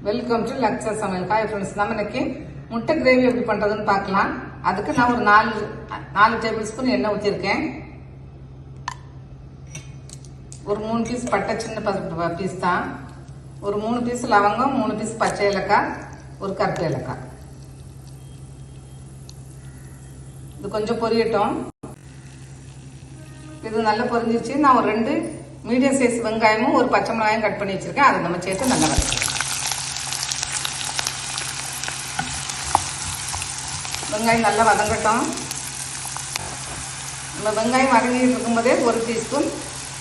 Welcome to Laksha சமையல். Hi friends, நம்ம இன்னைக்கு முட்டை கிரேவி எப்படி பண்றதுன்னு பார்க்கலாம். அதுக்கு நான் ஒரு 4 டேபிள் ஸ்பூன் எண்ணெய் ஊற்றிருக்கேன். ஒரு 3 பீஸ் பட்டை, சின்ன பீஸ் தான். ஒரு 3 பீஸ் லவங்கம், 3 பீஸ் பச்சை ஏலக்காய், ஒரு கருப்பு ஏலக்காய். இது கொஞ்சம் பொரியட்டும். இது நல்லா பொரிஞ்சிருச்சு. நான் ஒரு 2 மீடியம் சைஸ் வெங்காயமும் ஒரு பச்சை மிளகாயும் கட் பண்ணி வச்சிருக்கேன். அதை நம்ம சேர்த்து நல்லா வதக்கலாம். வெங்காயம் நல்லா வதங்கட்டும். நம்ம வெங்காயம் வதங்கிட்டு இருக்கும்போதே 1 டீஸ்பூன்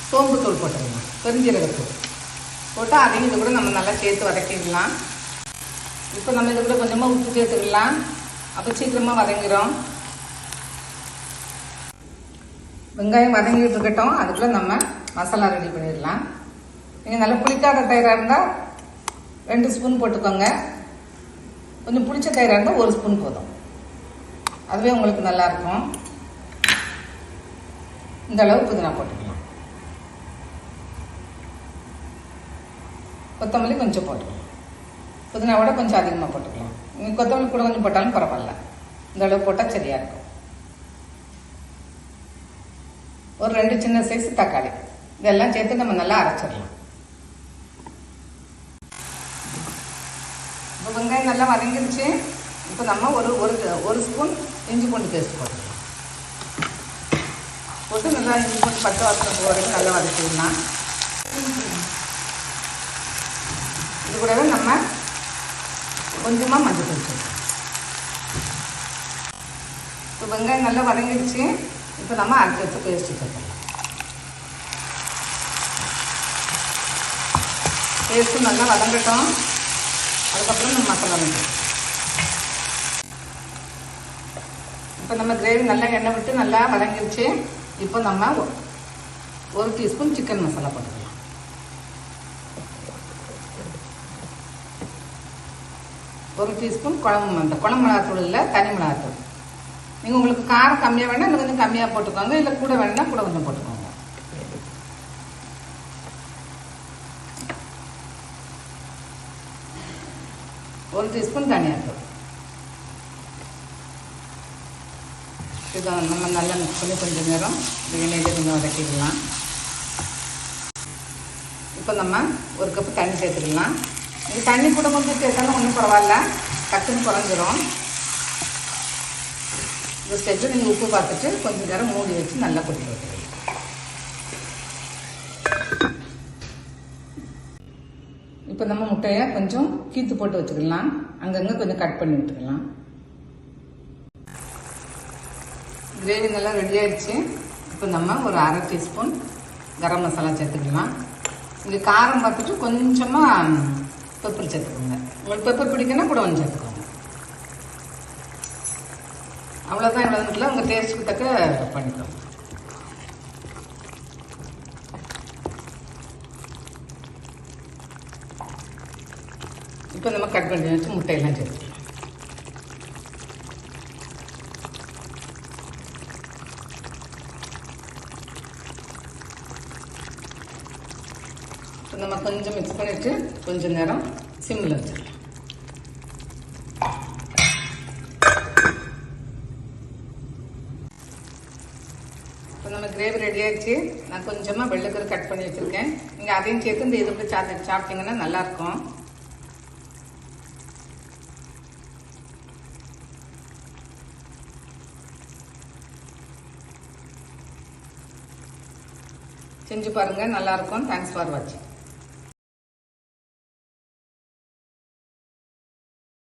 சோம்பு தூள் போட்டுக்கலாம், பெருஞ்சீரகத்தூள் போட்டு அதையும் இது கூட நம்ம நல்லா சேர்த்து வதக்கிடலாம். இப்போ நம்ம இது கூட கொஞ்சமாக உப்பு சேர்த்துக்கலாம், அப்போ சீக்கிரமாக வதங்கிடும். வெங்காயம் வதங்கிட்டு இருக்கட்டும், அதுக்குள்ளே நம்ம மசாலா ரெடி பண்ணிடலாம். நீங்கள் நல்லா புளிக்காத தயிராக இருந்தால் 2 ஸ்பூன் போட்டுக்கோங்க. கொஞ்சம் புளிச்ச தயிராக இருந்தால் 1 ஸ்பூன் போதும், அதுவே உங்களுக்கு நல்லா இருக்கும். இந்த அளவு புதினா போட்டுக்கலாம். கொத்தமல்லி கொஞ்சம் போட்டுக்கலாம். புதினாவோட கொஞ்சம் அதிகமாக போட்டுக்கலாம். நீங்கள் கொத்தமல்லி கூட கொஞ்சம் போட்டாலும் பரவாயில்ல. இந்த அளவு போட்டால் சரியா இருக்கும். ஒரு 2 சின்ன சைஸ் தக்காளி, இதெல்லாம் சேர்த்து நம்ம நல்லா அரைச்சிடலாம். இப்போ வெங்காயம் நல்லா வதங்கிருச்சு. இப்போ நம்ம ஒரு ஸ்பூன் இஞ்சி பூண்டு பேஸ்ட் போட்டுக்கலாம். போட்டு நல்லா இஞ்சி பூண்டு பச்சை வாசனை போகிற வரைக்கும் நல்லா வதக்கிடலாம். இது கூடவே நம்ம கொஞ்சமாக மஞ்சள் தூள் சேர்க்கலாம். இப்போ வெங்காயம் நல்லா வதங்கிடுச்சு. இப்போ நம்ம அரைச்சி வச்ச பேஸ்ட்டு சேர்க்கலாம். பேஸ்ட்டு நல்லா வதங்கட்டும். அதுக்கப்புறம் நம்ம மசாலா வேணும். இப்போ நம்ம கிரேவி நல்லா எண்ணெய் விட்டு நல்லா வதங்கிடுச்சு. இப்போ நம்ம 1 டீஸ்பூன் சிக்கன் மசாலா போட்டுக்கலாம். ஒரு டீஸ்பூன் குழம்பு மிளகாத்தூள் இல்லை, தனி மிளகாத்தூள். நீங்கள் உங்களுக்கு காரம் கம்மியாக வேணால் இன்னும் கொஞ்சம் கம்மியாக போட்டுக்கோங்க, இல்லை கூட வேணுன்னா கூட கொஞ்சம் போட்டுக்கோங்க. ஒரு டீஸ்பூன் தனியாத்தூள். இதை நம்ம நல்லா மிக்ஸ் பண்ணி கொஞ்சம் நேரம் எண்ணெயில் கொஞ்சம் வதக்கிடலாம். இப்போ நம்ம 1 கப்பு தண்ணி சேர்த்துக்கலாம். இது தண்ணி கூட கொஞ்சம் சேர்த்தாலும் ஒன்றும் பரவாயில்ல, டக்குன்னு குறைஞ்சிரும். இந்த ஸ்டெப்பில் நீங்கள் உப்பு பார்த்துட்டு கொஞ்சம் நேரம் மூடி வச்சு நல்லா கொதிக்க வைக்கிறீங்க. இப்போ நம்ம முட்டையை கொஞ்சம் கீத்து போட்டு வச்சுக்கலாம். அங்கங்கே கொஞ்சம் கட் பண்ணி விட்டுக்கலாம். கிரேவி நல்லா ரெடி ஆயிடுச்சு. இப்போ நம்ம ஒரு 1/2 டீஸ்பூன் கரம் மசாலா சேர்த்துக்கலாம். இங்கே காரம் பார்த்துட்டு கொஞ்சமாக பெப்பர் சேர்த்துக்கோங்க. உங்களுக்கு பெப்பர் பிடிக்குன்னா கூட கொஞ்சம் சேர்த்துக்கோங்க. அவ்வளோதான், இவ்வளோ உங்கள் டேஸ்ட்டுக்கு தக்க பண்ணிக்கோங்க. இப்போ நம்ம கட் பண்ணி வச்சு முட்டையெல்லாம் சேர்த்துக்கலாம். நம்ம கொஞ்சம் மிக்ஸ் பண்ணிட்டு கொஞ்சம் நேரம் சிம்மில் வச்சிடலாம். இப்போ நம்ம கிரேவி ரெடி ஆயிடுச்சு. நான் கொஞ்சமாக வெள்ளைக்கரு கட் பண்ணி வச்சுருக்கேன். நீங்கள் அதையும் சேர்த்து இந்த இதுக்கு சாப்பிட்டீங்கன்னா நல்லாயிருக்கும். செஞ்சு பாருங்கள், நல்லாயிருக்கும். தேங்க்ஸ் ஃபார் வாட்சிங்.